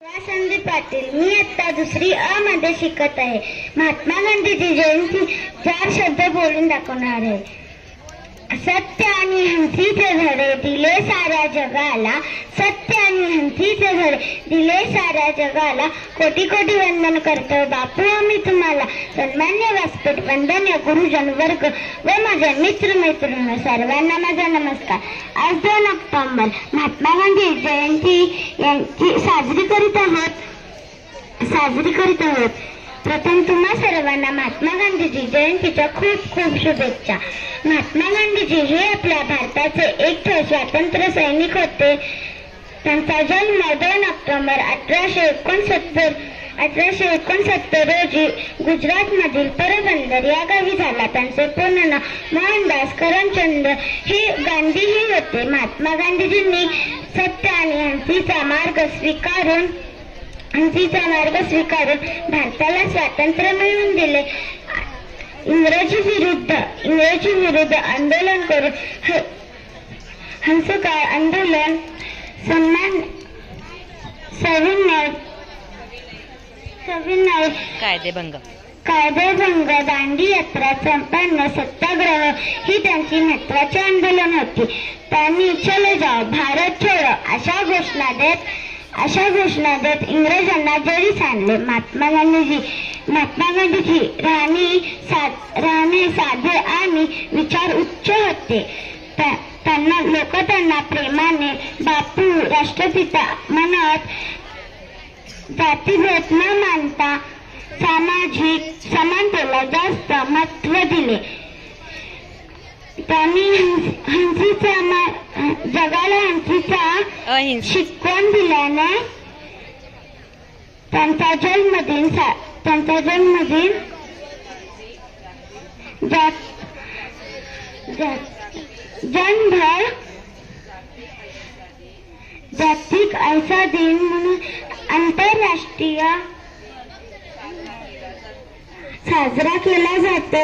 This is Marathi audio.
संदीप पाटील, मी आता दुसरी अ मध्ये शिकत आहे. महात्मा गांधीची जयंती 4 शब्द बोलून दाखवणार आहे. सत्य आणि हिंसेचे धडे दिले साऱ्या जगाला, सत्य आणि हिंसेचे धडे दिले साऱ्या जगाला. कोटी कोटी वंदन करतो बापू आम्ही तुम्हाला. सन्मान्य व्यासपीठ, वंदनीय गुरुजन वर्ग व माझ्या मित्र मैत्रिणी सर्वांना माझा नमस्कार. आज 2 ऑक्टोबर महात्मा गांधी जयंती यांची साजरी करीत आहोत. प्रथम तुम्हा सर्वांना महात्मा गांधीजी जयंतीच्या खूप खूप शुभेच्छा. महात्मा गांधीजी हे आपल्या भारताचे एक स्वातंत्र्य सैनिक होते. त्यांचा जन्म 2 ऑक्टोबर 1869 रोजी गुजरातमधील पोरबंदर या गावी झाला. त्यांचे पूर्ण नाव मोहनदास करमचंद हे गांधीही होते. महात्मा गांधीजींनी सत्य आणि हिंसेचा मार्ग स्वीकारून भारताला स्वातंत्र्य मिळवून दिले. इंग्रजी विरुद्ध आंदोलन करून हंसकार आंदोलन, सविनय कायदेभंग, दांडी यात्रा, चंपारण सत्याग्रह ही त्यांची महत्वाची आंदोलन होती. त्यांनी चले जाओ भारत छोडो अशा घोषणा देत इंग्रजांना जरीस आणले. महात्मा गांधीजी राहणे साधे आणि विचार उच्च होते. लोक त्यांना प्रेमाने बापू, राष्ट्रपिता म्हणत. जातीभेद न मानता सामाजिक समानतेला जास्त महत्त्व दिले. त्यांनी जगाला हिंसेचा शिकवण दिल्याने त्यांचा जन्मदिन जगभर जागतिक ऐसा दिन म्हणून आंतरराष्ट्रीय साजरा केला जातो.